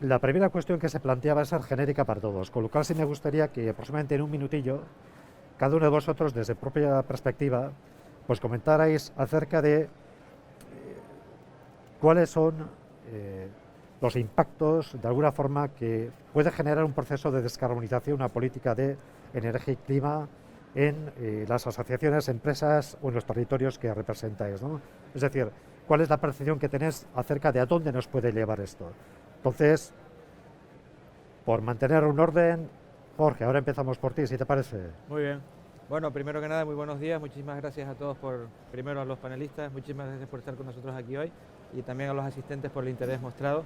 la primera cuestión que se planteaba es ser genérica para todos, con lo cual sí me gustaría que aproximadamente en un minutillo cada uno de vosotros desde propia perspectiva pues comentarais acerca de cuáles son los impactos de alguna forma que puede generar un proceso de descarbonización, una política de energía y clima en las asociaciones, empresas o en los territorios que representáis, ¿no? Es decir, ¿cuál es la percepción que tenéis acerca de a dónde nos puede llevar esto? Entonces, por mantener un orden, Jorge, ahora empezamos por ti, si te parece. Muy bien. Bueno, primero que nada, muy buenos días. Muchísimas gracias a todos primero a los panelistas, muchísimas gracias por estar con nosotros aquí hoy y también a los asistentes por el interés mostrado.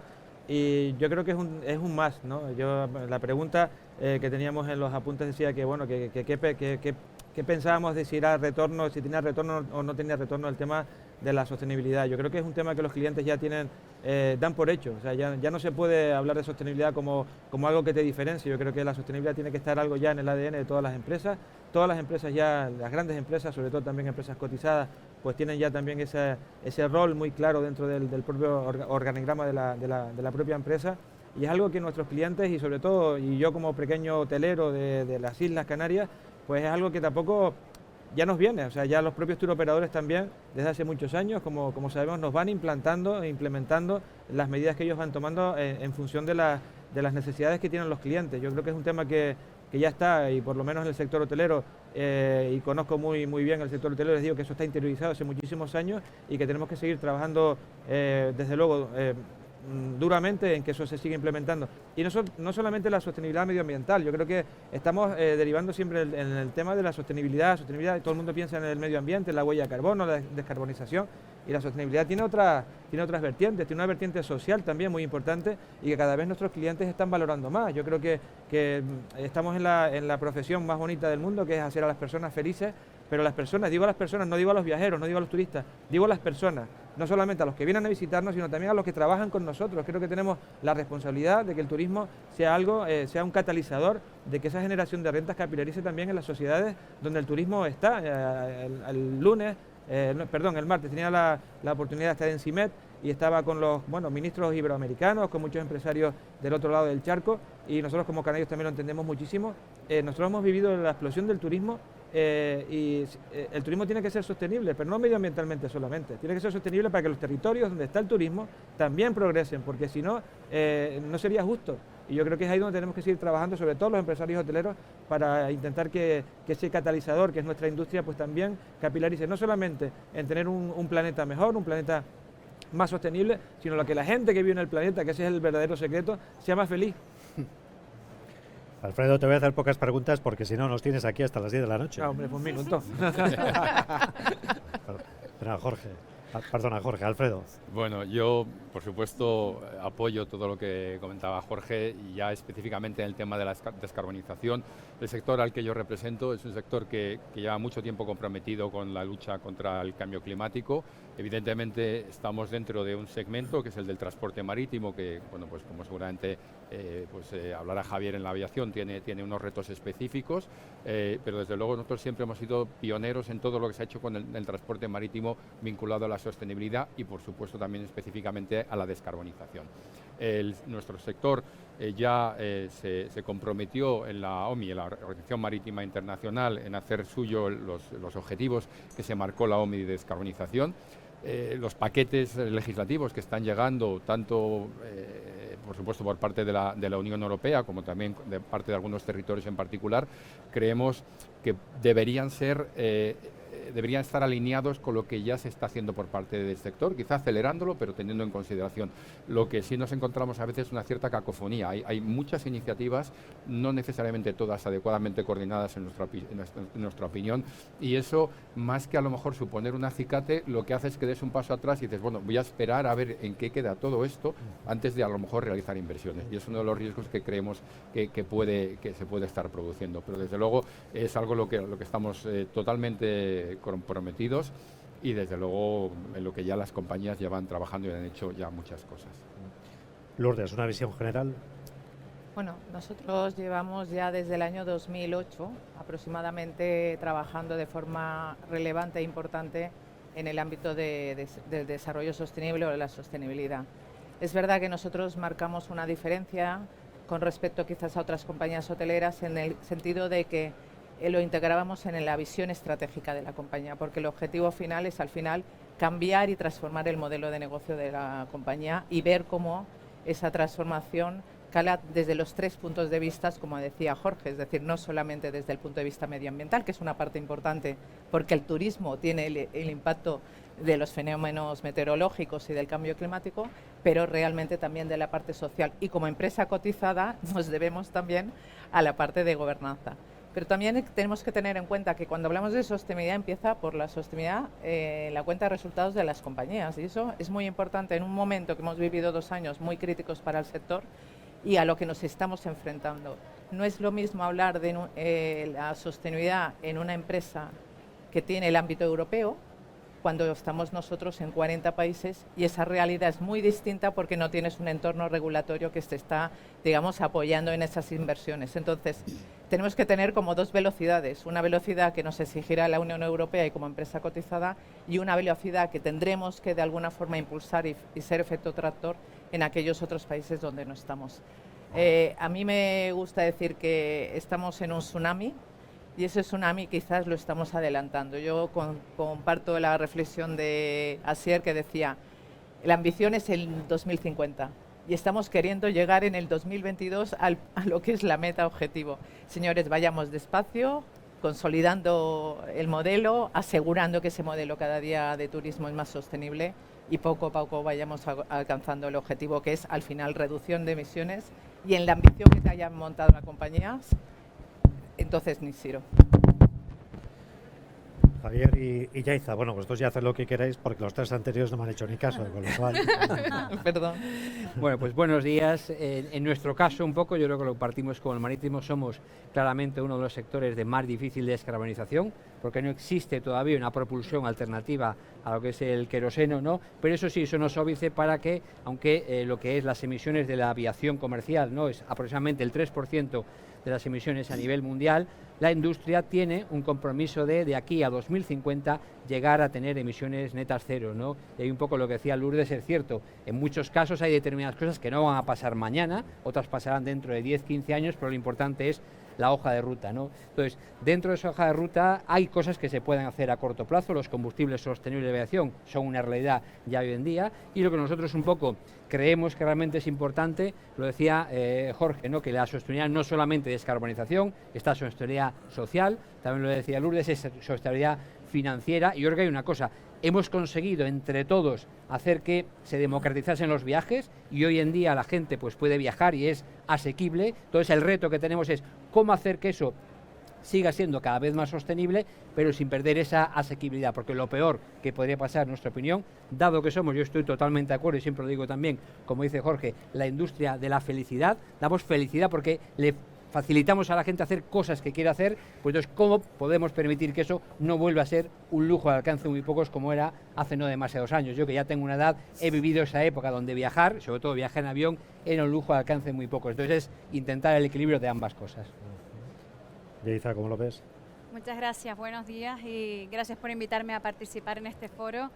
Y yo creo que es un más, ¿no? La pregunta que teníamos en los apuntes decía que, bueno, que pensábamos de si era retorno, si tenía retorno o no tenía retorno el tema de la sostenibilidad. Yo creo que es un tema que los clientes ya tienen, dan por hecho. O sea, ya no se puede hablar de sostenibilidad como algo que te diferencie. Yo creo que la sostenibilidad tiene que estar algo ya en el ADN de todas las empresas. Todas las empresas ya, las grandes empresas, sobre todo también empresas cotizadas, pues tienen ya también ese rol muy claro dentro del propio organigrama de la propia empresa. Y es algo que nuestros clientes y sobre todo, y yo como pequeño hotelero de las Islas Canarias, pues es algo que tampoco ya nos viene. O sea, ya los propios tour operadores también, desde hace muchos años, como sabemos, nos van implantando e implementando las medidas que ellos van tomando en función de las necesidades que tienen los clientes. Yo creo que es un tema que ya está, y por lo menos en el sector hotelero, y conozco muy bien el sector hotelero, les digo que eso está interiorizado hace muchísimos años y que tenemos que seguir trabajando, desde luego, duramente en que eso se siga implementando. Y no solamente la sostenibilidad medioambiental, yo creo que estamos derivando siempre en el tema de la sostenibilidad, todo el mundo piensa en el medio ambiente, en la huella de carbono, la descarbonización, y la sostenibilidad tiene otras vertientes, tiene una vertiente social también muy importante y que cada vez nuestros clientes están valorando más. Yo creo que estamos en la profesión más bonita del mundo, que es hacer a las personas felices, pero las personas, digo a las personas, no digo a los viajeros, no digo a los turistas, digo a las personas, no solamente a los que vienen a visitarnos, sino también a los que trabajan con nosotros. Creo que tenemos la responsabilidad de que el turismo sea sea un catalizador de que esa generación de rentas capilarice también en las sociedades donde el turismo está. El martes tenía la oportunidad de estar en CIMET y estaba con los ministros iberoamericanos, con muchos empresarios del otro lado del charco, y nosotros como canarios también lo entendemos muchísimo. Nosotros hemos vivido la explosión del turismo, y el turismo tiene que ser sostenible, pero no medioambientalmente solamente, tiene que ser sostenible para que los territorios donde está el turismo también progresen, porque si no, no sería justo. Y yo creo que es ahí donde tenemos que seguir trabajando, sobre todo los empresarios hoteleros, para intentar que ese catalizador, que es nuestra industria, pues también capilarice, no solamente en tener un planeta mejor, un planeta más sostenible, sino lo que la gente que vive en el planeta, que ese es el verdadero secreto, sea más feliz. Alfredo, te voy a hacer pocas preguntas porque si no nos tienes aquí hasta las 10 de la noche. Ah, hombre, pues un minuto. Jorge, Alfredo. Bueno, yo, por supuesto, apoyo todo lo que comentaba Jorge, y ya específicamente en el tema de la descarbonización. El sector al que yo represento es un sector que lleva mucho tiempo comprometido con la lucha contra el cambio climático. Evidentemente estamos dentro de un segmento que es el del transporte marítimo, que, bueno, pues como seguramente hablará Javier en la aviación, tiene unos retos específicos, pero desde luego nosotros siempre hemos sido pioneros en todo lo que se ha hecho con el transporte marítimo vinculado a la sostenibilidad y, por supuesto, también específicamente a la descarbonización. Nuestro sector se comprometió en la OMI, en la Organización Marítima Internacional, en hacer suyo los objetivos que se marcó la OMI de descarbonización. Los paquetes legislativos que están llegando, tanto por supuesto por parte de la Unión Europea como también de parte de algunos territorios en particular, creemos que deberían estar alineados con lo que ya se está haciendo por parte del sector, quizá acelerándolo, pero teniendo en consideración. Lo que sí nos encontramos a veces es una cierta cacofonía. Hay muchas iniciativas, no necesariamente todas adecuadamente coordinadas en nuestra opinión, y eso, más que a lo mejor suponer un acicate, lo que hace es que des un paso atrás y dices, bueno, voy a esperar a ver en qué queda todo esto antes de a lo mejor realizar inversiones. Y es uno de los riesgos que creemos que se puede estar produciendo. Pero desde luego es algo lo que estamos totalmente comprometidos, y desde luego en lo que ya las compañías llevan trabajando y han hecho ya muchas cosas. Lourdes, una visión general. Bueno, nosotros llevamos ya desde el año 2008 aproximadamente trabajando de forma relevante e importante en el ámbito del desarrollo sostenible o de la sostenibilidad. Es verdad que nosotros marcamos una diferencia con respecto quizás a otras compañías hoteleras en el sentido de que lo integrábamos en la visión estratégica de la compañía, porque el objetivo final es al final cambiar y transformar el modelo de negocio de la compañía y ver cómo esa transformación cala desde los 3 puntos de vista, como decía Jorge, es decir, no solamente desde el punto de vista medioambiental, que es una parte importante, porque el turismo tiene el impacto de los fenómenos meteorológicos y del cambio climático, pero realmente también de la parte social. Y como empresa cotizada nos debemos también a la parte de gobernanza. Pero también tenemos que tener en cuenta que cuando hablamos de sostenibilidad empieza por la sostenibilidad la cuenta de resultados de las compañías, y eso es muy importante en un momento que hemos vivido 2 años muy críticos para el sector y a lo que nos estamos enfrentando. No es lo mismo hablar de la sostenibilidad en una empresa que tiene el ámbito europeo, cuando estamos nosotros en 40 países, y esa realidad es muy distinta porque no tienes un entorno regulatorio que se está, digamos, apoyando en esas inversiones. Entonces, tenemos que tener como 2 velocidades, una velocidad que nos exigirá la Unión Europea y como empresa cotizada, y una velocidad que tendremos que de alguna forma impulsar y ser efecto tractor en aquellos otros países donde no estamos. A mí me gusta decir que estamos en un tsunami, y ese tsunami quizás lo estamos adelantando. Yo comparto la reflexión de Asier, que decía, la ambición es el 2050 y estamos queriendo llegar en el 2022 a lo que es la meta objetivo. Señores, vayamos despacio, consolidando el modelo, asegurando que ese modelo cada día de turismo es más sostenible, y poco a poco vayamos alcanzando el objetivo, que es al final reducción de emisiones, y en la ambición que te hayan montado las compañías, entonces ni Siro. Javier y Yaiza, bueno, vosotros ya haced lo que queráis porque los 3 anteriores no me han hecho ni caso, con lo cual... Perdón. Bueno, pues buenos días. En nuestro caso, un poco, yo creo que lo compartimos con el marítimo, somos claramente uno de los sectores de más difícil descarbonización, porque no existe todavía una propulsión alternativa a lo que es el queroseno, ¿no? Pero eso sí, eso nos obedece para que, aunque lo que es las emisiones de la aviación comercial, ¿no?, es aproximadamente el 3% de las emisiones a nivel mundial, la industria tiene un compromiso de aquí a 2050 llegar a tener emisiones netas cero, ¿no? Y ahí un poco lo que decía Lourdes es cierto, en muchos casos hay determinadas cosas que no van a pasar mañana, otras pasarán dentro de 10, 15 años, pero lo importante es la hoja de ruta, ¿no? Entonces, dentro de esa hoja de ruta hay cosas que se pueden hacer a corto plazo, los combustibles sostenibles de aviación son una realidad ya hoy en día, y lo que nosotros un poco creemos que realmente es importante, lo decía Jorge, ¿no?, que la sostenibilidad no solamente descarbonización, está sostenibilidad social, también lo decía Lourdes, es sostenibilidad financiera, y yo creo que hay una cosa, hemos conseguido entre todos hacer que se democratizasen los viajes y hoy en día la gente pues puede viajar y es asequible, entonces el reto que tenemos es cómo hacer que eso siga siendo cada vez más sostenible, pero sin perder esa asequibilidad, porque lo peor que podría pasar, en nuestra opinión, dado que somos, yo estoy totalmente de acuerdo y siempre lo digo también, como dice Jorge, la industria de la felicidad, damos felicidad porque le facilitamos a la gente hacer cosas que quiere hacer, pues entonces, ¿cómo podemos permitir que eso no vuelva a ser un lujo al alcance de muy pocos como era hace no demasiados años? Yo que ya tengo una edad, he vivido esa época donde viajar, sobre todo viajar en avión, era un lujo al alcance de muy pocos. Entonces es intentar el equilibrio de ambas cosas. Yaiza, ¿cómo lo ves? Muchas gracias, buenos días y gracias por invitarme a participar en este foro.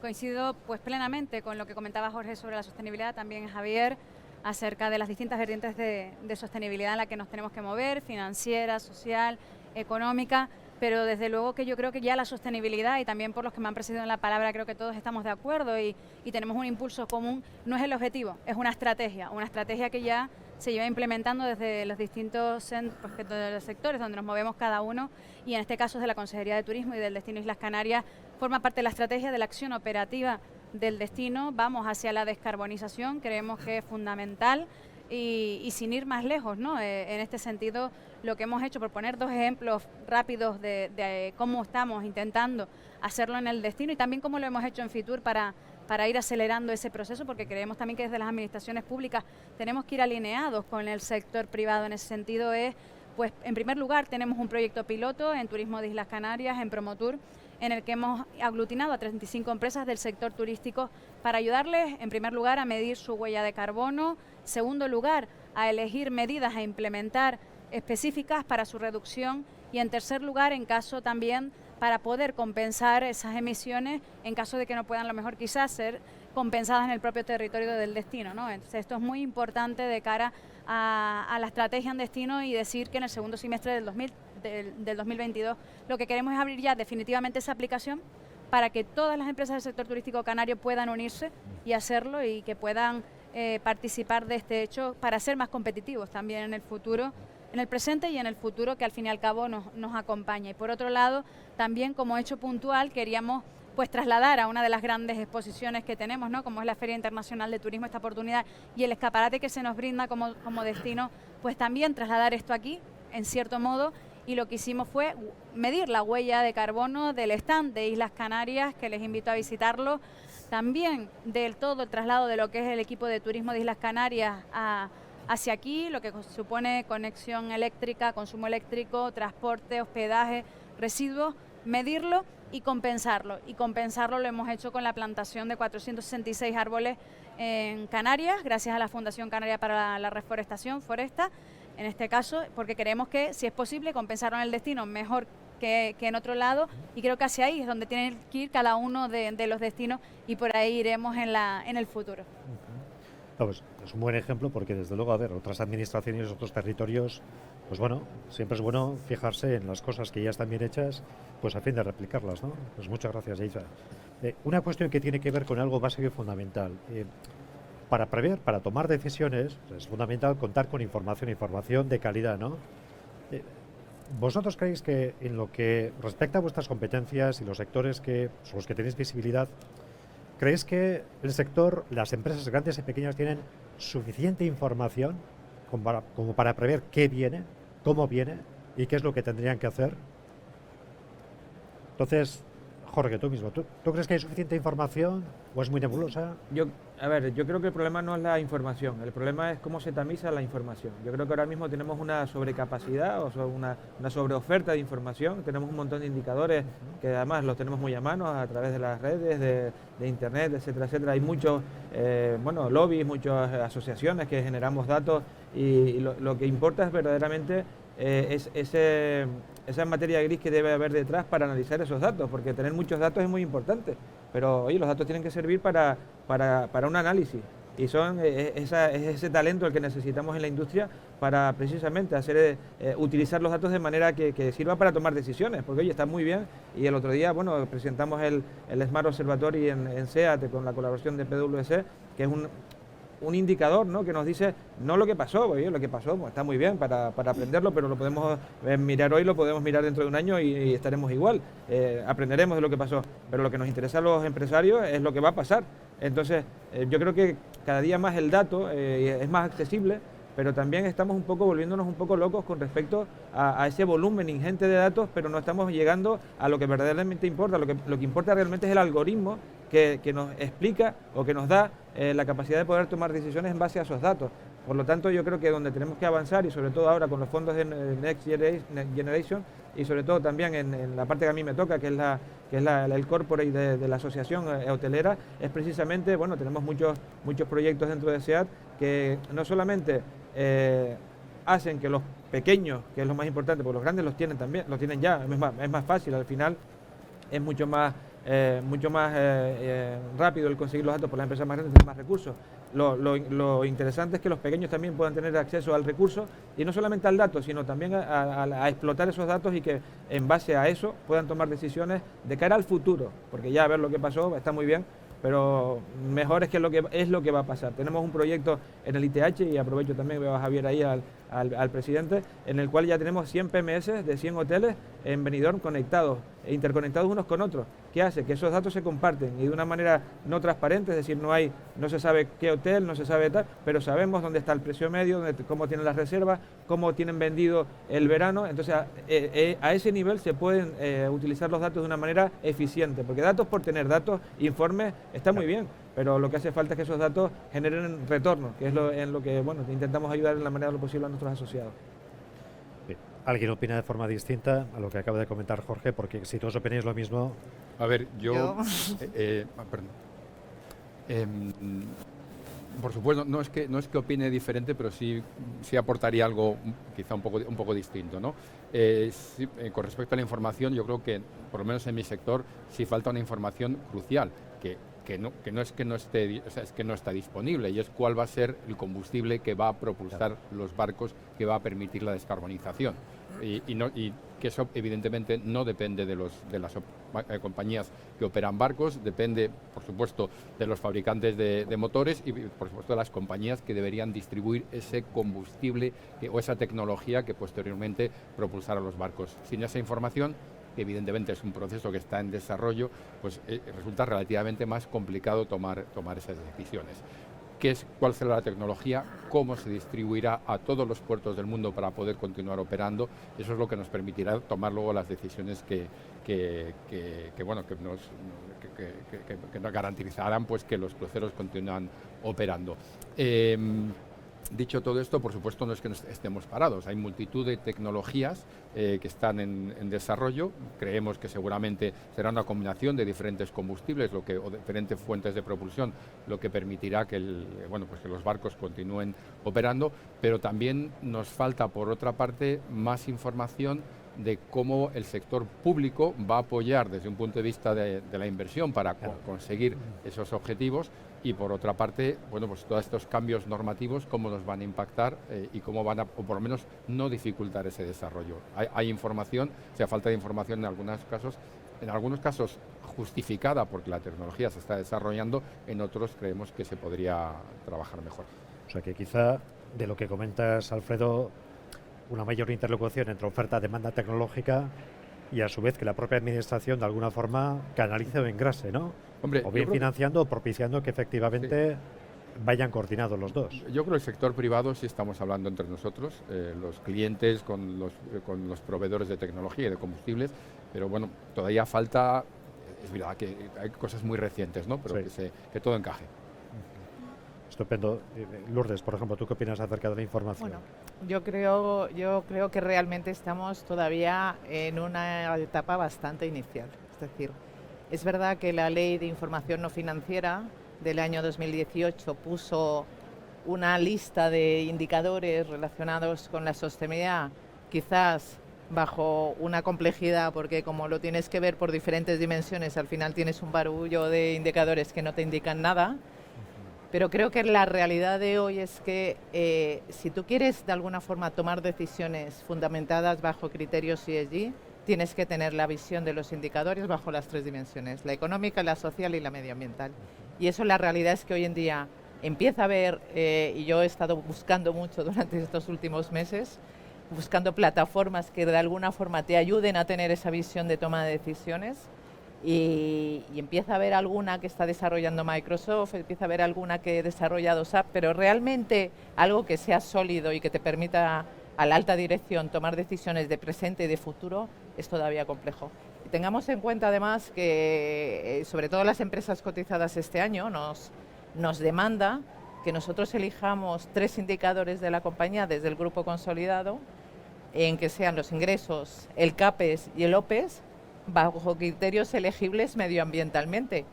Coincido pues plenamente con lo que comentaba Jorge sobre la sostenibilidad, también Javier, acerca de las distintas vertientes de sostenibilidad en la que nos tenemos que mover, financiera, social, económica, pero desde luego que yo creo que ya la sostenibilidad, y también por los que me han precedido en la palabra, creo que todos estamos de acuerdo y tenemos un impulso común, no es el objetivo, es una estrategia que ya se lleva implementando desde los distintos sectores donde nos movemos cada uno, y en este caso desde la Consejería de Turismo y del Destino Islas Canarias, forma parte de la estrategia de la acción operativa del destino. Vamos hacia la descarbonización, creemos que es fundamental y sin ir más lejos, ¿no? En este sentido, lo que hemos hecho, por poner 2 ejemplos rápidos de cómo estamos intentando hacerlo en el destino y también cómo lo hemos hecho en Fitur para ir acelerando ese proceso, porque creemos también que desde las administraciones públicas tenemos que ir alineados con el sector privado. En ese sentido es, pues en primer lugar tenemos un proyecto piloto en Turismo de Islas Canarias, en Promotur, en el que hemos aglutinado a 35 empresas del sector turístico para ayudarles, en primer lugar, a medir su huella de carbono, segundo lugar, a elegir medidas a implementar específicas para su reducción y, en tercer lugar, en caso también para poder compensar esas emisiones en caso de que no puedan, a lo mejor quizás ser compensadas en el propio territorio del destino, ¿no? Entonces esto es muy importante de cara a la estrategia en destino y decir que en el segundo semestre del 2022 lo que queremos es abrir ya definitivamente esa aplicación para que todas las empresas del sector turístico canario puedan unirse y hacerlo y que puedan participar de este hecho para ser más competitivos también en el futuro, en el presente y en el futuro, que al fin y al cabo nos acompaña. Y por otro lado, también como hecho puntual queríamos pues trasladar a una de las grandes exposiciones que tenemos, ¿no? Como es la Feria Internacional de Turismo, esta oportunidad y el escaparate que se nos brinda como destino, pues también trasladar esto aquí, en cierto modo, y lo que hicimos fue medir la huella de carbono del stand de Islas Canarias, que les invito a visitarlo, también del todo el traslado de lo que es el equipo de turismo de Islas Canarias hacia aquí, lo que supone conexión eléctrica, consumo eléctrico, transporte, hospedaje, residuos, medirlo y compensarlo. Y compensarlo lo hemos hecho con la plantación de 466 árboles en Canarias, gracias a la Fundación Canaria para la Reforestación, Foresta, en este caso, porque creemos que, si es posible, compensarlo en el destino mejor que en otro lado, y creo que hacia ahí es donde tienen que ir cada uno de los destinos, y por ahí iremos en el futuro. Pues es un buen ejemplo porque, desde luego, a ver, otras administraciones, otros territorios, pues bueno, siempre es bueno fijarse en las cosas que ya están bien hechas, pues a fin de replicarlas, ¿no? Pues muchas gracias, Isa. Una cuestión que tiene que ver con algo básico y fundamental. Para prever, para tomar decisiones, es fundamental contar con información de calidad, ¿no? ¿Vosotros creéis que, en lo que respecta a vuestras competencias y los sectores sobre los que tenéis visibilidad, creéis que el sector, las empresas grandes y pequeñas, tienen suficiente información como para prever qué viene, cómo viene y qué es lo que tendrían que hacer? Entonces, Jorge, tú mismo, ¿tú crees que hay suficiente información o es muy nebulosa? Yo creo que el problema no es la información, el problema es cómo se tamiza la información. Yo creo que ahora mismo tenemos una sobrecapacidad, o sea, una sobreoferta de información, tenemos un montón de indicadores que además los tenemos muy a mano a través de las redes, de internet, etcétera, etcétera. Hay muchos lobbies, muchas asociaciones que generamos datos, y lo que importa es verdaderamente esa materia gris que debe haber detrás para analizar esos datos, porque tener muchos datos es muy importante, pero oye, los datos tienen que servir para un análisis, y es ese talento el que necesitamos en la industria para precisamente utilizar los datos de manera que sirva para tomar decisiones, porque oye, está muy bien, y el otro día presentamos el Smart Observatory en SEAT con la colaboración de PwC, que es un indicador, ¿no?, que nos dice no lo que pasó, oye, lo que pasó está muy bien para aprenderlo, pero lo podemos mirar hoy, lo podemos mirar dentro de un año y estaremos igual, aprenderemos de lo que pasó, pero lo que nos interesa a los empresarios es lo que va a pasar. Entonces yo creo que cada día más el dato es más accesible, pero también estamos volviéndonos un poco locos con respecto a ese volumen ingente de datos, pero no estamos llegando a lo que verdaderamente importa. Lo que importa realmente es el algoritmo que nos explica o que nos da la capacidad de poder tomar decisiones en base a esos datos. Por lo tanto, yo creo que donde tenemos que avanzar, y sobre todo ahora con los fondos de Next Generation, y sobre todo también en la parte que a mí me toca, que es el corporate de la asociación hotelera, es precisamente, tenemos muchos proyectos dentro de SEAT que no solamente hacen que los pequeños, que es lo más importante, porque los grandes los tienen ya, es más fácil, al final es mucho más rápido el conseguir los datos, por las empresas más grandes tienen más recursos. Lo interesante es que los pequeños también puedan tener acceso al recurso, y no solamente al dato, sino también a explotar esos datos, y que en base a eso puedan tomar decisiones de cara al futuro, porque ya ver lo que pasó está muy bien, pero mejor es lo que va a pasar. Tenemos un proyecto en el ITH, y aprovecho también, veo a Javier ahí, al presidente, en el cual ya tenemos 100 PMS de 100 hoteles en Benidorm conectados, interconectados unos con otros. ¿Qué hace? Que esos datos se comparten, y de una manera no transparente, es decir, no se sabe qué hotel, no se sabe tal, pero sabemos dónde está el precio medio, cómo tienen las reservas, cómo tienen vendido el verano. Entonces a ese nivel se pueden utilizar los datos de una manera eficiente, porque datos por tener datos, informes, está muy bien, pero lo que hace falta es que esos datos generen retorno, que es en lo que intentamos ayudar en la manera de lo posible a nuestros asociados. ¿Alguien opina de forma distinta a lo que acaba de comentar Jorge? Porque si todos opináis lo mismo... A ver, yo por supuesto, no es que opine diferente, pero sí aportaría algo quizá un poco distinto, ¿no? Con respecto a la información, yo creo que, por lo menos en mi sector, sí falta una información crucial, que es que no está disponible, y es cuál va a ser el combustible que va a propulsar los barcos, que va a permitir la descarbonización. Y que eso evidentemente no depende de las compañías que operan barcos, depende por supuesto de los fabricantes de motores y por supuesto de las compañías que deberían distribuir ese combustible o esa tecnología que posteriormente propulsará los barcos. Sin esa información, que evidentemente es un proceso que está en desarrollo, pues resulta relativamente más complicado tomar esas decisiones. ¿Cuál será la tecnología? ¿Cómo se distribuirá a todos los puertos del mundo para poder continuar operando? Eso es lo que nos permitirá tomar luego las decisiones que nos garantizarán pues que los cruceros continúan operando. Dicho todo esto, por supuesto no es que estemos parados, hay multitud de tecnologías que están en desarrollo. Creemos que seguramente será una combinación de diferentes combustibles o diferentes fuentes de propulsión, lo que permitirá que los barcos continúen operando, pero también nos falta, por otra parte, más información de cómo el sector público va a apoyar desde un punto de vista de la inversión para conseguir esos objetivos, y por otra parte, pues todos estos cambios normativos, cómo nos van a impactar y cómo van a, o por lo menos no dificultar ese desarrollo. Hay información, falta de información en algunos casos justificada porque la tecnología se está desarrollando, en otros creemos que se podría trabajar mejor. O sea que quizá de lo que comentas, Alfredo, una mayor interlocución entre oferta y demanda tecnológica, y a su vez que la propia administración de alguna forma canalice o engrase, ¿no? Hombre, o bien financiando o propiciando que efectivamente vayan coordinados los dos. Yo creo que el sector privado sí estamos hablando entre nosotros, los clientes con los proveedores de tecnología y de combustibles, pero bueno, todavía falta, es verdad que hay cosas muy recientes, ¿no? Pero que todo encaje. Estupendo. Lourdes, por ejemplo, ¿tú qué opinas acerca de la información? Bueno, yo creo que realmente estamos todavía en una etapa bastante inicial. Es decir, es verdad que la Ley de Información No Financiera del año 2018 puso una lista de indicadores relacionados con la sostenibilidad, quizás bajo una complejidad, porque como lo tienes que ver por diferentes dimensiones, al final tienes un barullo de indicadores que no te indican nada. Pero creo que la realidad de hoy es que si tú quieres de alguna forma tomar decisiones fundamentadas bajo criterios ESG, tienes que tener la visión de los indicadores bajo las tres dimensiones, la económica, la social y la medioambiental. Y eso la realidad es que hoy en día empieza a haber, y yo he estado buscando mucho durante estos últimos meses, buscando plataformas que de alguna forma te ayuden a tener esa visión de toma de decisiones. Y empieza a haber alguna que está desarrollando Microsoft, empieza a haber alguna que ha desarrollado SAP, pero realmente algo que sea sólido y que te permita a la alta dirección tomar decisiones de presente y de futuro es todavía complejo. Y tengamos en cuenta además que sobre todo las empresas cotizadas este año nos demanda que nosotros elijamos 3 indicadores de la compañía desde el grupo consolidado, en que sean los ingresos, el CAPEX y el OPEX, bajo criterios elegibles medioambientalmente.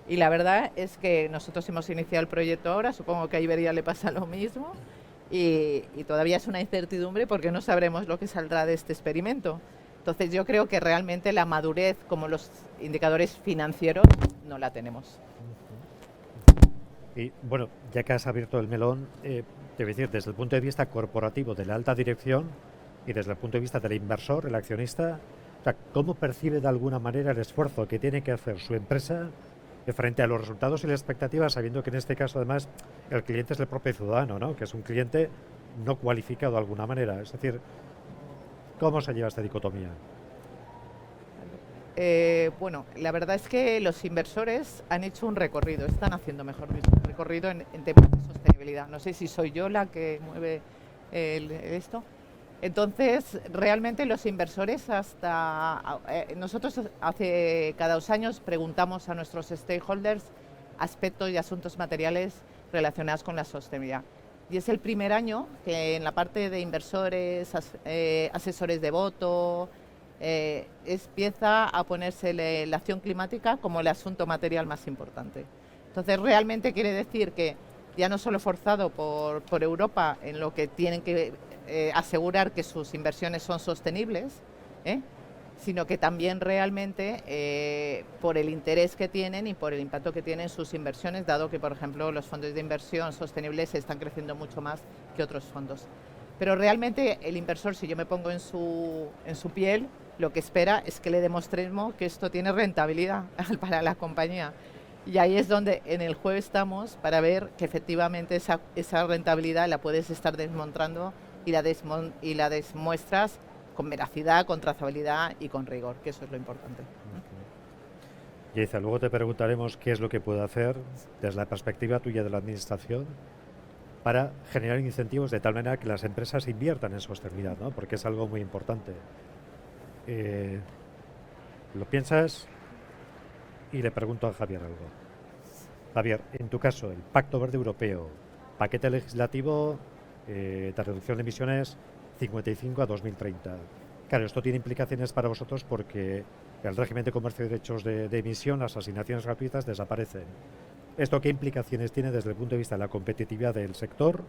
Y la verdad es que nosotros hemos iniciado el proyecto ahora, supongo que a Iberia le pasa lo mismo, y todavía es una incertidumbre porque no sabremos lo que saldrá de este experimento. Entonces yo creo que realmente la madurez, como los indicadores financieros, no la tenemos. Y bueno, ya que has abierto el melón, te voy a decir, desde el punto de vista corporativo de la alta dirección y desde el punto de vista del inversor, el accionista, o sea, ¿cómo percibe de alguna manera el esfuerzo que tiene que hacer su empresa frente a los resultados y las expectativas, sabiendo que en este caso además el cliente es el propio ciudadano, ¿no? Que es un cliente no cualificado de alguna manera? Es decir, ¿cómo se lleva esta dicotomía? Bueno, la verdad es que los inversores han hecho un recorrido, están haciendo mejor recorrido en temas de sostenibilidad. No sé si soy yo la que mueve esto. Entonces, realmente los inversores nosotros hace cada 2 años preguntamos a nuestros stakeholders aspectos y asuntos materiales relacionados con la sostenibilidad. Y es el primer año que en la parte de inversores, asesores de voto, empieza a ponerse la acción climática como el asunto material más importante. Entonces, realmente quiere decir que ya no solo forzado por Europa en lo que tienen que asegurar que sus inversiones son sostenibles, sino que también realmente por el interés que tienen y por el impacto que tienen sus inversiones, dado que, por ejemplo, los fondos de inversión sostenibles están creciendo mucho más que otros fondos. Pero realmente el inversor, si yo me pongo en su piel, lo que espera es que le demostremos que esto tiene rentabilidad para la compañía. Y ahí es donde en el juego estamos para ver que efectivamente esa rentabilidad la puedes estar desmontando y la demuestras con veracidad, con trazabilidad y con rigor, que eso es lo importante. Yaiza, luego te preguntaremos qué es lo que puede hacer desde la perspectiva tuya de la administración para generar incentivos de tal manera que las empresas inviertan en sostenibilidad, ¿no? Porque es algo muy importante. ¿Lo piensas? Y le pregunto a Javier algo. Javier, en tu caso, el Pacto Verde Europeo, paquete legislativo de reducción de emisiones 55 a 2030. Claro, esto tiene implicaciones para vosotros porque el régimen de comercio de derechos de emisión, las asignaciones gratuitas desaparecen. ¿Esto qué implicaciones tiene desde el punto de vista de la competitividad del sector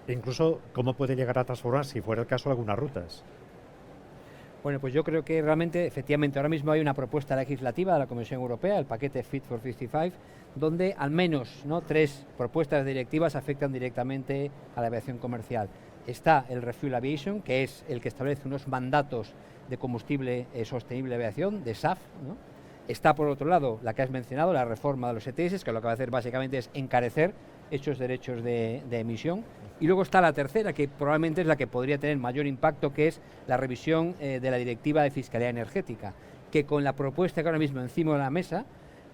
e incluso cómo puede llegar a transformar, si fuera el caso, algunas rutas? Bueno, pues yo creo que realmente, efectivamente, ahora mismo hay una propuesta legislativa de la Comisión Europea, el paquete Fit for 55, donde al menos 3 propuestas directivas afectan directamente a la aviación comercial. Está el Refuel Aviation, que es el que establece unos mandatos de combustible sostenible de aviación, de SAF, ¿no? Está, por otro lado, la que has mencionado, la reforma de los ETS, que lo que va a hacer básicamente es encarecer estos derechos de emisión. Y luego está la tercera, que probablemente es la que podría tener mayor impacto, que es la revisión de la Directiva de Fiscalidad Energética, que con la propuesta que ahora mismo encima de la mesa,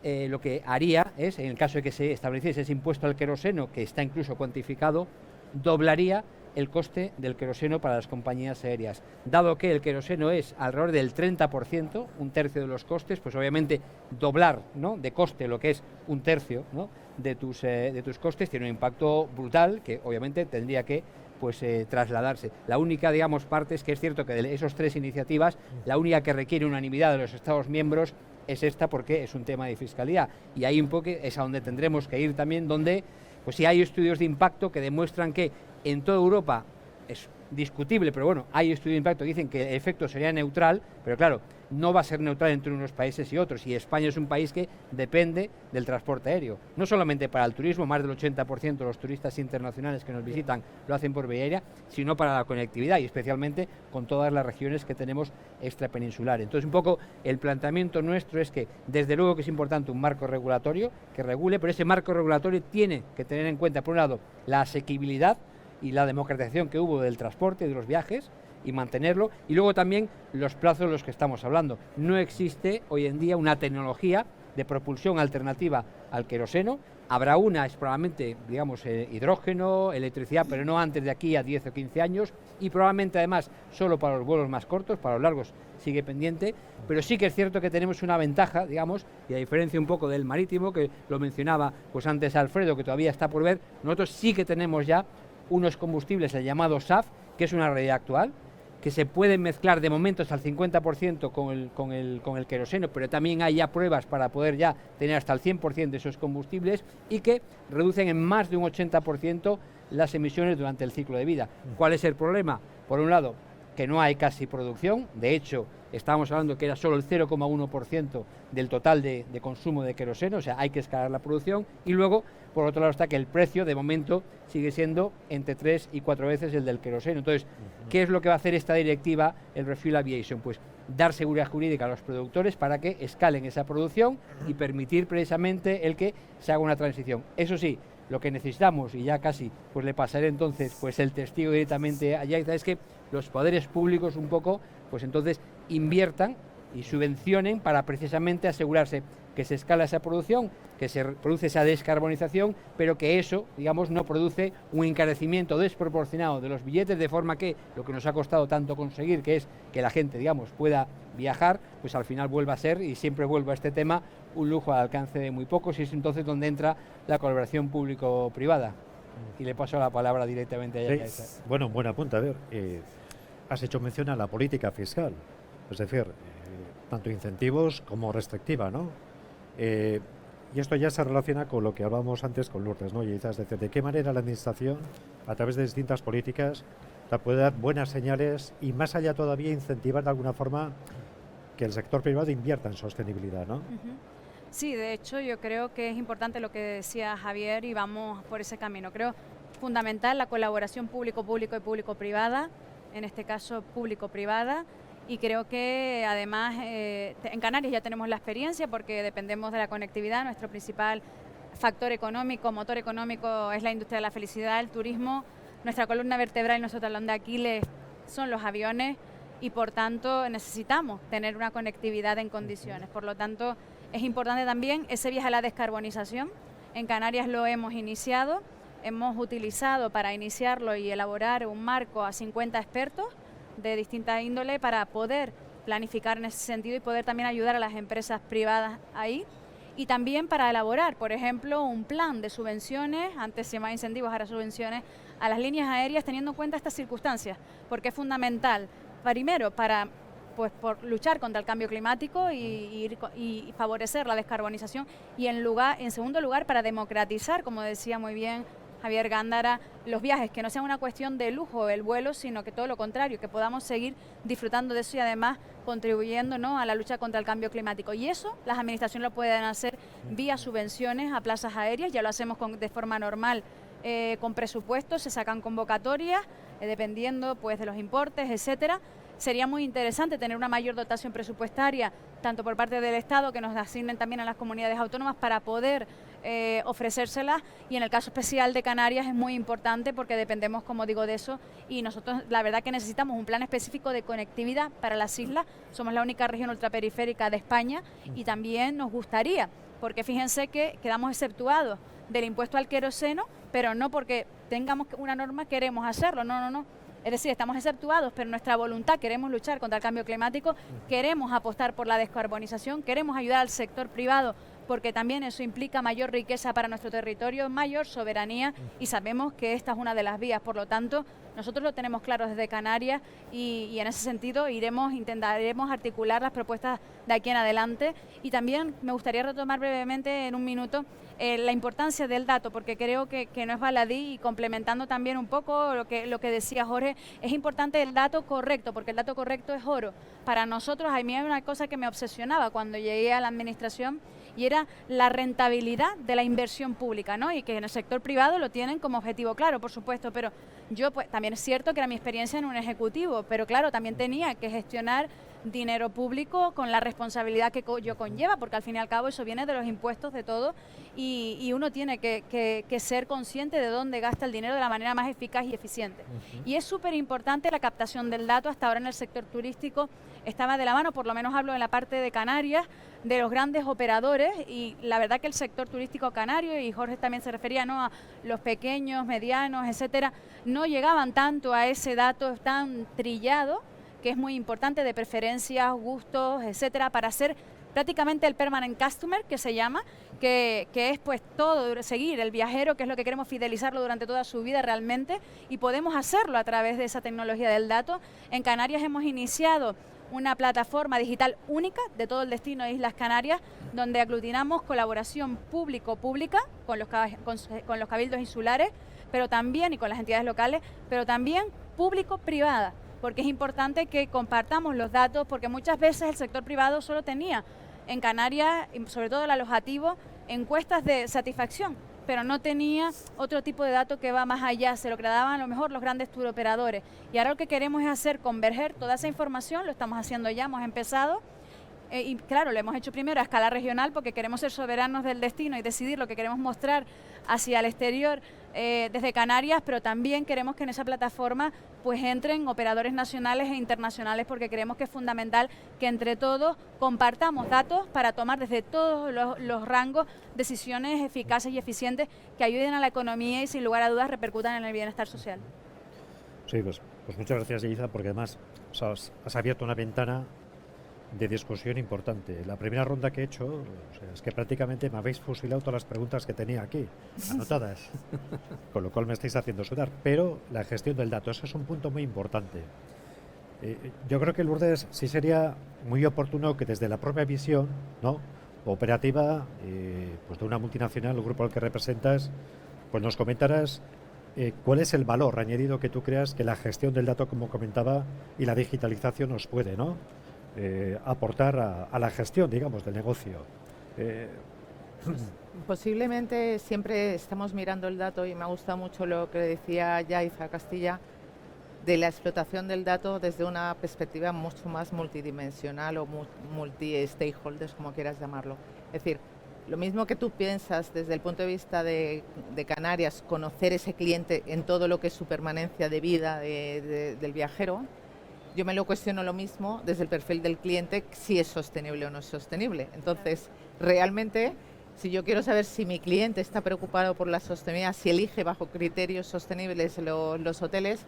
lo que haría es, en el caso de que se estableciese ese impuesto al queroseno, que está incluso cuantificado, doblaría el coste del queroseno para las compañías aéreas. Dado que el queroseno es alrededor del 30%, un tercio de los costes, pues obviamente doblar, ¿no?, de coste lo que es un tercio, ¿no?, de tus costes tiene un impacto brutal que obviamente tendría que trasladarse. La única, digamos, parte es que es cierto que de esas 3 iniciativas, la única que requiere unanimidad de los Estados miembros es esta, porque es un tema de fiscalidad, y ahí un poco es a donde tendremos que ir también, donde pues sí hay estudios de impacto que demuestran que en toda Europa es discutible, pero bueno, hay estudios de impacto que dicen que el efecto sería neutral, pero claro, no va a ser neutral entre unos países y otros, y España es un país que depende del transporte aéreo, no solamente para el turismo, más del 80% de los turistas internacionales que nos visitan lo hacen por vía aérea, sino para la conectividad, y especialmente con todas las regiones que tenemos extrapeninsular. Entonces, un poco el planteamiento nuestro es que, desde luego que es importante un marco regulatorio que regule, pero ese marco regulatorio tiene que tener en cuenta, por un lado, la asequibilidad y la democratización que hubo del transporte y de los viajes, y mantenerlo, y luego también los plazos de los que estamos hablando. No existe hoy en día una tecnología de propulsión alternativa al queroseno. Habrá una, es probablemente, digamos, hidrógeno, electricidad, pero no antes de aquí a 10 o 15 años, y probablemente además solo para los vuelos más cortos, para los largos sigue pendiente, pero sí que es cierto que tenemos una ventaja, digamos, y a diferencia un poco del marítimo, que lo mencionaba pues antes Alfredo, que todavía está por ver, nosotros sí que tenemos ya unos combustibles, el llamado SAF, que es una realidad actual, que se pueden mezclar de momento hasta el 50% con el queroseno, pero también hay ya pruebas para poder ya tener hasta el 100% de esos combustibles, y que reducen en más de un 80% las emisiones durante el ciclo de vida. ¿Cuál es el problema? Por un lado, que no hay casi producción, de hecho, estábamos hablando que era solo el 0,1% del total de consumo de queroseno, o sea, hay que escalar la producción, y luego, por otro lado, está que el precio, de momento, sigue siendo entre 3 y 4 veces el del queroseno. Entonces, ¿qué es lo que va a hacer esta directiva, el Refuel Aviation? Pues dar seguridad jurídica a los productores para que escalen esa producción y permitir precisamente el que se haga una transición. Eso sí, lo que necesitamos, y ya casi pues le pasaré entonces pues el testigo directamente a Yaiza, es que los poderes públicos un poco pues entonces inviertan y subvencionen para precisamente asegurarse que se escala esa producción, que se produce esa descarbonización, pero que eso, digamos, no produce un encarecimiento desproporcionado de los billetes, de forma que lo que nos ha costado tanto conseguir, que es que la gente, digamos, pueda viajar, pues al final vuelva a ser, y siempre vuelvo a este tema, un lujo al alcance de muy pocos, y es entonces donde entra la colaboración público-privada. Y le paso la palabra directamente a ella. Sí. Bueno, buen apunte. A ver, has hecho mención a la política fiscal, es decir, tanto incentivos como restrictiva, ¿no? Y esto ya se relaciona con lo que hablábamos antes con Lourdes, ¿no? Y es decir, de qué manera la administración, a través de distintas políticas, puede dar buenas señales y, más allá todavía, incentivar de alguna forma que el sector privado invierta en sostenibilidad, ¿no? Sí, de hecho yo creo que es importante lo que decía Javier y vamos por ese camino. Creo fundamental la colaboración público-público y público-privada, en este caso público-privada, y creo que además en Canarias ya tenemos la experiencia porque dependemos de la conectividad. Nuestro principal factor económico, motor económico es la industria de la felicidad, el turismo. Nuestra columna vertebral y nuestro talón de Aquiles son los aviones y por tanto necesitamos tener una conectividad en condiciones. Por lo tanto es importante también ese viaje a la descarbonización. En Canarias lo hemos iniciado, hemos utilizado para iniciarlo y elaborar un marco a 50 expertos de distinta índole para poder planificar en ese sentido y poder también ayudar a las empresas privadas ahí. Y también para elaborar, por ejemplo, un plan de subvenciones, antes se llamaba incentivos, ahora subvenciones, a las líneas aéreas teniendo en cuenta estas circunstancias, porque es fundamental, primero, para por luchar contra el cambio climático y favorecer la descarbonización, y en segundo lugar, para democratizar, como decía muy bien Javier Gándara, los viajes, que no sean una cuestión de lujo el vuelo, sino que todo lo contrario, que podamos seguir disfrutando de eso y además contribuyendo, ¿no?, a la lucha contra el cambio climático. Y eso las administraciones lo pueden hacer vía subvenciones a plazas aéreas, ya lo hacemos de forma normal, con presupuestos, se sacan convocatorias, dependiendo pues de los importes, etcétera. Sería muy interesante tener una mayor dotación presupuestaria, tanto por parte del Estado, que nos asignen también a las comunidades autónomas para poder ofrecérselas, y en el caso especial de Canarias es muy importante porque dependemos, como digo, de eso, y nosotros la verdad que necesitamos un plan específico de conectividad para las islas. Somos la única región ultraperiférica de España y también nos gustaría, porque fíjense que quedamos exceptuados del impuesto al queroseno, pero no porque tengamos una norma queremos hacerlo, no. Es decir, estamos exceptuados, pero nuestra voluntad, queremos luchar contra el cambio climático, queremos apostar por la descarbonización, queremos ayudar al sector privado, porque también eso implica mayor riqueza para nuestro territorio, mayor soberanía, y sabemos que esta es una de las vías. Por lo tanto, nosotros lo tenemos claro desde Canarias y en ese sentido intentaremos articular las propuestas de aquí en adelante. Y también me gustaría retomar brevemente en un minuto la importancia del dato, porque creo que no es baladí, y complementando también un poco lo que decía Jorge, es importante el dato correcto, porque el dato correcto es oro. Para nosotros, a mí hay una cosa que me obsesionaba cuando llegué a la administración, y era la rentabilidad de la inversión pública, ¿no? Y que en el sector privado lo tienen como objetivo claro, por supuesto, pero yo pues también es cierto que era mi experiencia en un ejecutivo, pero claro, también tenía que gestionar dinero público con la responsabilidad que ello conlleva, porque al fin y al cabo eso viene de los impuestos de todo, y uno tiene que ser consciente de dónde gasta el dinero de la manera más eficaz y eficiente. Y es súper importante la captación del dato. Hasta ahora en el sector turístico estaba de la mano, por lo menos hablo en la parte de Canarias, de los grandes operadores, y la verdad que el sector turístico canario, y Jorge también se refería, ¿no?, a los pequeños, medianos, etcétera, no llegaban tanto a ese dato tan trillado, que es muy importante, de preferencias, gustos, etcétera, para hacer prácticamente el permanent customer, que se llama, que es pues todo, seguir el viajero, que es lo que queremos, fidelizarlo durante toda su vida realmente, y podemos hacerlo a través de esa tecnología del dato. En Canarias hemos iniciado una plataforma digital única de todo el destino de Islas Canarias, donde aglutinamos colaboración público-pública con los cabildos insulares, pero también, y con las entidades locales, pero también público-privada, porque es importante que compartamos los datos, porque muchas veces el sector privado solo tenía en Canarias, sobre todo el alojativo, encuestas de satisfacción, pero no tenía otro tipo de datos que va más allá, se lo daban a lo mejor los grandes touroperadores. Y ahora lo que queremos es hacer converger toda esa información, lo estamos haciendo ya, hemos empezado, y claro, lo hemos hecho primero a escala regional porque queremos ser soberanos del destino y decidir lo que queremos mostrar hacia el exterior desde Canarias, pero también queremos que en esa plataforma pues entren operadores nacionales e internacionales, porque creemos que es fundamental que entre todos compartamos datos para tomar desde todos los rangos decisiones eficaces y eficientes que ayuden a la economía y sin lugar a dudas repercutan en el bienestar social. Sí, pues muchas gracias, Yaiza, porque además has abierto una ventana de discusión importante. La primera ronda que he hecho, es que prácticamente me habéis fusilado todas las preguntas que tenía aquí, anotadas, con lo cual me estáis haciendo sudar. Pero la gestión del dato, eso es un punto muy importante. Yo creo que, Lourdes, sí sería muy oportuno que desde la propia visión, ¿no?, operativa, pues de una multinacional, el grupo al que representas, pues nos comentaras cuál es el valor añadido que tú creas que la gestión del dato, como comentaba, y la digitalización nos puede, ¿no?, aportar a la gestión, digamos, del negocio. Posiblemente siempre estamos mirando el dato, y me ha gustado mucho lo que decía Yaiza Castilla, de la explotación del dato desde una perspectiva mucho más multidimensional o multi-stakeholders, como quieras llamarlo. Es decir, lo mismo que tú piensas desde el punto de vista de Canarias, conocer ese cliente en todo lo que es su permanencia de vida del viajero, yo me lo cuestiono lo mismo desde el perfil del cliente, si es sostenible o no es sostenible. Entonces, realmente, si yo quiero saber si mi cliente está preocupado por la sostenibilidad, si elige bajo criterios sostenibles los hoteles,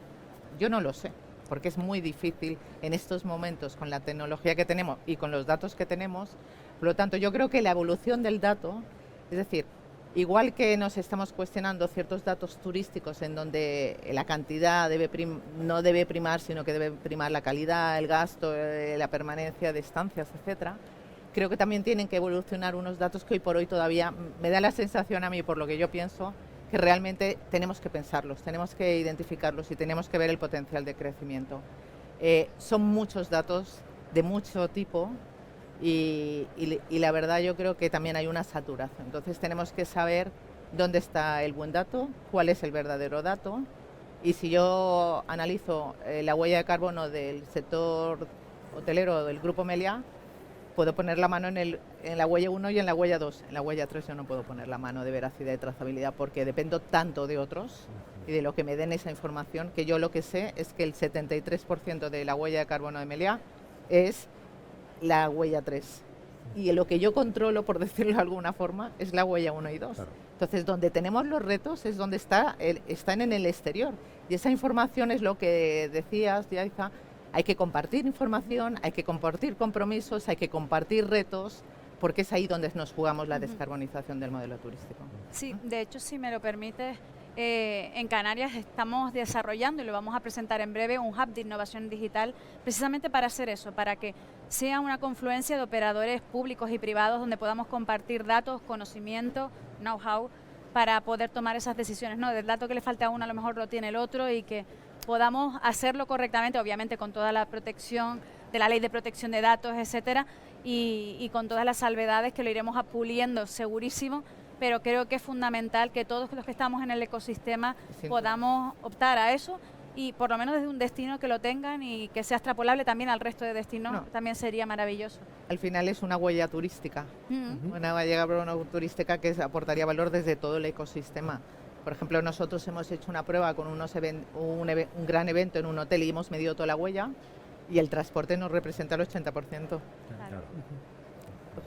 yo no lo sé, porque es muy difícil en estos momentos con la tecnología que tenemos y con los datos que tenemos. Por lo tanto, yo creo que la evolución del dato, es decir, igual que nos estamos cuestionando ciertos datos turísticos en donde la cantidad no debe primar, sino que debe primar la calidad, el gasto, la permanencia de estancias, etcétera, creo que también tienen que evolucionar unos datos que hoy por hoy todavía me da la sensación a mí, por lo que yo pienso, que realmente tenemos que pensarlos, tenemos que identificarlos y tenemos que ver el potencial de crecimiento. Son muchos datos de mucho tipo y la verdad yo creo que también hay una saturación. Entonces tenemos que saber dónde está el buen dato, cuál es el verdadero dato, y si yo analizo la huella de carbono del sector hotelero del Grupo Meliá, puedo poner la mano en la huella 1 y en la huella 2. En la huella 3 yo no puedo poner la mano de veracidad y trazabilidad porque dependo tanto de otros y de lo que me den esa información, que yo lo que sé es que el 73% de la huella de carbono de Meliá es la huella 3. Y lo que yo controlo, por decirlo de alguna forma, es la huella 1 y 2. Claro. Entonces, donde tenemos los retos es donde están en el exterior. Y esa información es lo que decías, Yaiza. Hay que compartir información, hay que compartir compromisos, hay que compartir retos, porque es ahí donde nos jugamos la descarbonización del modelo turístico. Sí, de hecho, si me lo permites, en Canarias estamos desarrollando, y lo vamos a presentar en breve, un hub de innovación digital, precisamente para hacer eso, para que sea una confluencia de operadores públicos y privados donde podamos compartir datos, conocimiento, know-how, para poder tomar esas decisiones, ¿no? Del dato que le falta a uno a lo mejor lo tiene el otro, y que podamos hacerlo correctamente, obviamente con toda la protección de la ley de protección de datos, etcétera, y con todas las salvedades que lo iremos puliendo segurísimo, pero creo que es fundamental que todos los que estamos en el ecosistema podamos optar a eso, y por lo menos desde un destino que lo tengan y que sea extrapolable también al resto de destinos, también sería maravilloso. Al final es una huella turística, una huella turística que aportaría valor desde todo el ecosistema. Por ejemplo, nosotros hemos hecho una prueba con un gran evento en un hotel y hemos medido toda la huella, y el transporte nos representa el 80%. Claro.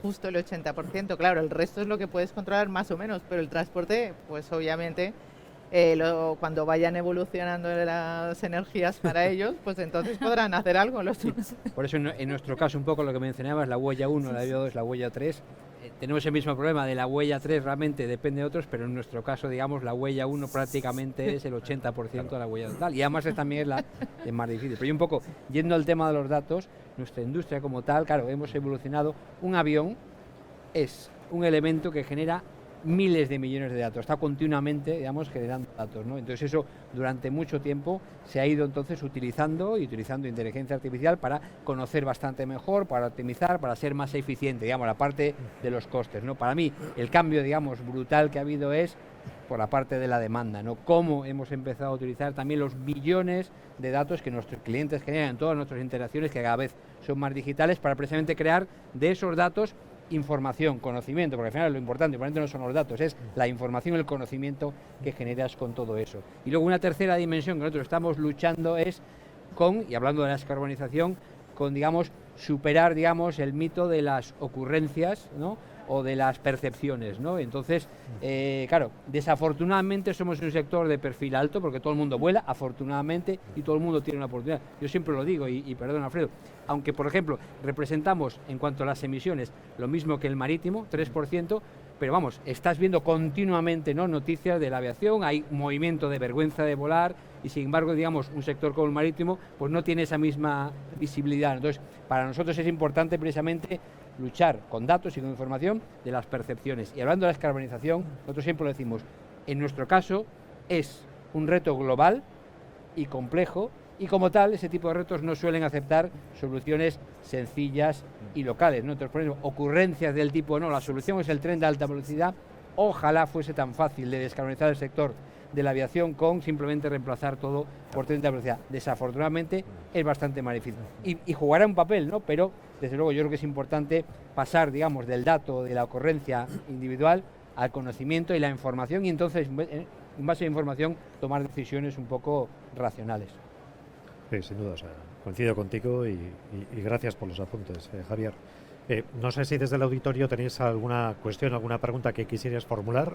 Justo el 80%, claro, el resto es lo que puedes controlar más o menos, pero el transporte, pues obviamente, cuando vayan evolucionando las energías para ellos, pues entonces podrán hacer algo los chicos. Por eso en nuestro caso un poco lo que mencionabas, la huella 1, la huella 2, la huella 3, tenemos el mismo problema de la huella 3, realmente depende de otros, pero en nuestro caso, digamos, la huella 1 prácticamente es el 80% de la huella total, y además también es más difícil. Pero y un poco, yendo al tema de los datos, nuestra industria como tal, claro, hemos evolucionado. Un avión es un elemento que genera miles de millones de datos, está continuamente, digamos, generando datos, ¿no? Entonces eso durante mucho tiempo se ha ido entonces utilizando inteligencia artificial para conocer bastante mejor, para optimizar, para ser más eficiente, digamos, la parte de los costes, ¿no? Para mí el cambio, digamos, brutal que ha habido es por la parte de la demanda, ¿no? Cómo hemos empezado a utilizar también los billones de datos que nuestros clientes generan en todas nuestras interacciones, que cada vez son más digitales, para precisamente crear de esos datos información, conocimiento, porque al final lo importante no son los datos, es la información, el conocimiento que generas con todo eso. Y luego una tercera dimensión que nosotros estamos luchando es con, y hablando de la descarbonización, con, digamos, superar, digamos, el mito de las ocurrencias, ¿no?, o de las percepciones, ¿no? Entonces, claro, desafortunadamente somos un sector de perfil alto, porque todo el mundo vuela, afortunadamente, y todo el mundo tiene una oportunidad. Yo siempre lo digo, y perdón, Alfredo, aunque, por ejemplo, representamos, en cuanto a las emisiones, lo mismo que el marítimo, 3%, pero vamos, estás viendo continuamente, ¿no?, noticias de la aviación, hay movimiento de vergüenza de volar, y sin embargo, digamos, un sector como el marítimo, pues no tiene esa misma visibilidad. Entonces, para nosotros es importante precisamente luchar con datos y con información de las percepciones. Y hablando de la descarbonización, nosotros siempre lo decimos, en nuestro caso es un reto global y complejo, Y como tal, ese tipo de retos no suelen aceptar soluciones sencillas y locales, ¿no? Entonces, por ejemplo, ocurrencias del tipo, no, la solución es el tren de alta velocidad, ojalá fuese tan fácil de descarbonizar el sector de la aviación con simplemente reemplazar todo por tren de alta velocidad. Desafortunadamente es bastante más difícil. Y jugará un papel, ¿no? Pero, desde luego, yo creo que es importante pasar, digamos, del dato de la ocurrencia individual al conocimiento y la información, y entonces, en base a la información, tomar decisiones un poco racionales. Sí, sin duda, o sea, coincido contigo y gracias por los apuntes, Javier. No sé si desde el auditorio tenéis alguna cuestión, alguna pregunta que quisierais formular.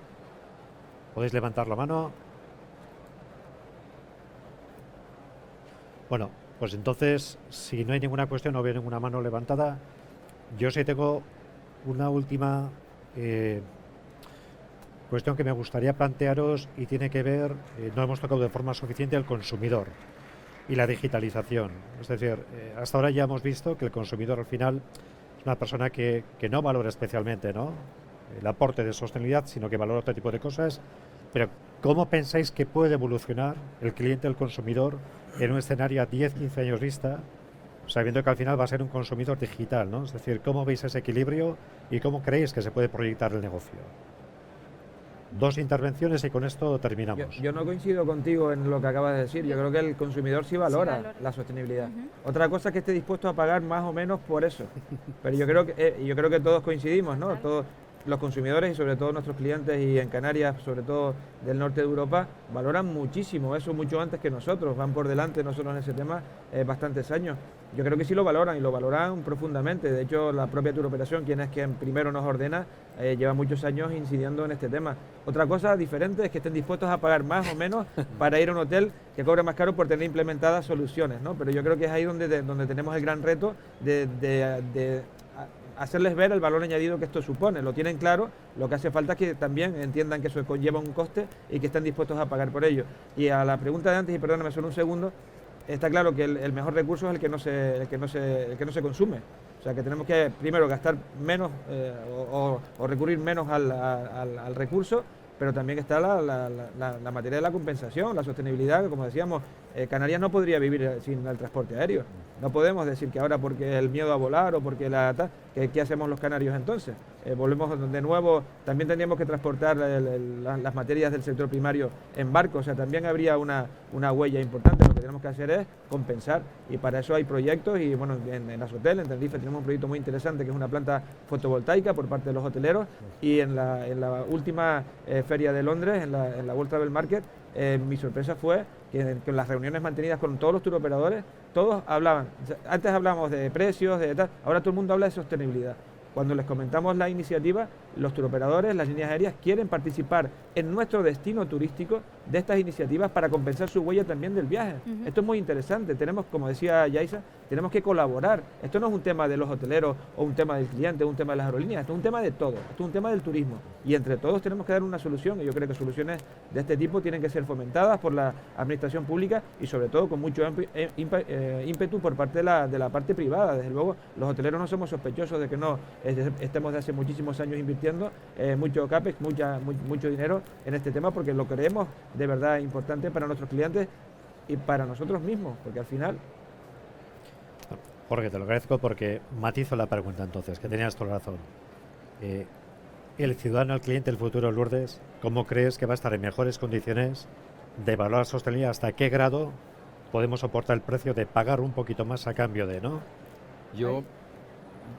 ¿Podéis levantar la mano? Bueno, pues entonces, si no hay ninguna cuestión, no veo ninguna mano levantada, yo sí tengo una última cuestión que me gustaría plantearos y tiene que ver, no hemos tocado de forma suficiente el consumidor y la digitalización. Es decir, hasta ahora ya hemos visto que el consumidor al final es una persona que no valora especialmente, ¿no?, el aporte de sostenibilidad, sino que valora otro tipo de cosas. Pero ¿cómo pensáis que puede evolucionar el cliente, el consumidor, en un escenario a 10, 15 años vista, sabiendo que al final va a ser un consumidor digital, ¿no? Es decir, ¿cómo veis ese equilibrio y cómo creéis que se puede proyectar el negocio? 2 intervenciones y con esto terminamos. Yo no coincido contigo en lo que acabas de decir. Yo creo que el consumidor sí valora la sostenibilidad. Otra cosa es que esté dispuesto a pagar más o menos por eso. Pero yo creo que todos coincidimos, ¿no? Todos los consumidores y sobre todo nuestros clientes, y en Canarias, sobre todo del norte de Europa, valoran muchísimo eso, mucho antes que nosotros. Van por delante nosotros en ese tema bastantes años. Yo creo que sí lo valoran, y lo valoran profundamente. De hecho, la propia Turoperación, quien es quien primero nos ordena, lleva muchos años incidiendo en este tema. Otra cosa diferente es que estén dispuestos a pagar más o menos para ir a un hotel que cobre más caro por tener implementadas soluciones, ¿no? Pero yo creo que es ahí donde tenemos el gran reto de hacerles ver el valor añadido que esto supone. Lo tienen claro, lo que hace falta es que también entiendan que eso conlleva un coste y que estén dispuestos a pagar por ello. Y a la pregunta de antes, y perdóname solo un segundo, está claro que el mejor recurso es el que no se consume. O sea, que tenemos que primero gastar menos o recurrir menos al recurso, pero también está la materia de la compensación, la sostenibilidad, que como decíamos, Canarias no podría vivir sin el transporte aéreo. No podemos decir que ahora porque el miedo a volar o porque ¿qué hacemos los canarios entonces? Volvemos de nuevo, también tendríamos que transportar las materias del sector primario en barco, o sea, también habría una huella importante. Lo que tenemos que hacer es compensar, y para eso hay proyectos, y bueno, en Azotel, en Tenerife, tenemos un proyecto muy interesante que es una planta fotovoltaica por parte de los hoteleros, y en la última feria de Londres, en la World Travel Market, mi sorpresa fue que en las reuniones mantenidas con todos los turoperadores, todos hablaban, antes hablábamos de precios, de tal, ahora todo el mundo habla de sostenibilidad. Cuando les comentamos la iniciativa, los turoperadores, las líneas aéreas, quieren participar en nuestro destino turístico de estas iniciativas para compensar su huella también del viaje. Esto es muy interesante. Tenemos, como decía Yaisa, tenemos que colaborar. Esto no es un tema de los hoteleros o un tema del cliente o un tema de las aerolíneas, esto es un tema de todo, esto es un tema del turismo. Y entre todos tenemos que dar una solución, y yo creo que soluciones de este tipo tienen que ser fomentadas por la administración pública y sobre todo con mucho ímpetu por parte de la parte privada. Desde luego, los hoteleros no somos sospechosos de que no estemos de hace muchísimos años invirtiendo mucho CAPEX, mucho dinero en este tema, porque lo creemos de verdad importante para nuestros clientes y para nosotros mismos, porque al final... Jorge, te lo agradezco porque matizo la pregunta entonces, que tenías toda la razón. El ciudadano, el cliente, el futuro, Lourdes, ¿cómo crees que va a estar en mejores condiciones de valorar sostenibilidad? ¿Hasta qué grado podemos soportar el precio de pagar un poquito más a cambio de, ¿no?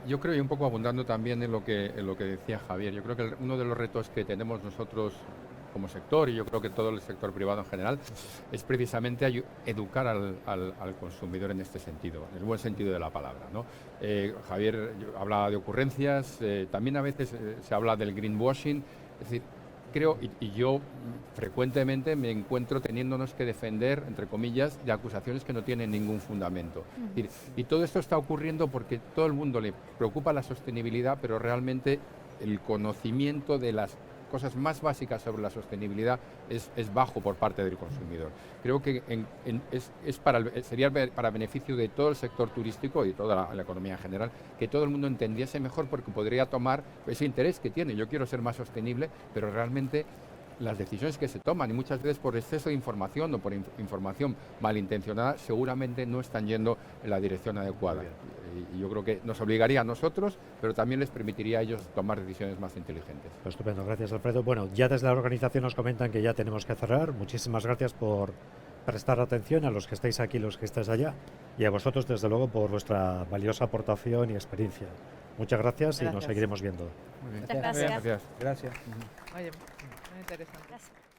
Yo creo, y un poco abundando también en lo que decía Javier, yo creo que uno de los retos que tenemos nosotros como sector, y yo creo que todo el sector privado en general, es precisamente educar al consumidor en este sentido, en el buen sentido de la palabra, ¿no? Javier hablaba de ocurrencias, también a veces se habla del greenwashing, es decir, creo, y yo frecuentemente me encuentro teniéndonos que defender, entre comillas, de acusaciones que no tienen ningún fundamento. Y todo esto está ocurriendo porque todo el mundo le preocupa la sostenibilidad, pero realmente el conocimiento de las cosas más básicas sobre la sostenibilidad es bajo por parte del consumidor. Creo que sería para beneficio de todo el sector turístico y toda la economía en general, que todo el mundo entendiese mejor, porque podría tomar ese interés que tiene. Yo quiero ser más sostenible, pero realmente las decisiones que se toman, y muchas veces por exceso de información o por información malintencionada, seguramente no están yendo en la dirección adecuada. Y yo creo que nos obligaría a nosotros, pero también les permitiría a ellos tomar decisiones más inteligentes. Pues estupendo, gracias Alfredo. Bueno, ya desde la organización nos comentan que ya tenemos que cerrar. Muchísimas gracias por prestar atención, a los que estáis aquí, los que estáis allá, y a vosotros desde luego por vuestra valiosa aportación y experiencia. Muchas gracias y nos seguiremos viendo. Muy bien. Muchas gracias. Gracias. Gracias. Oye, muy interesante. Gracias.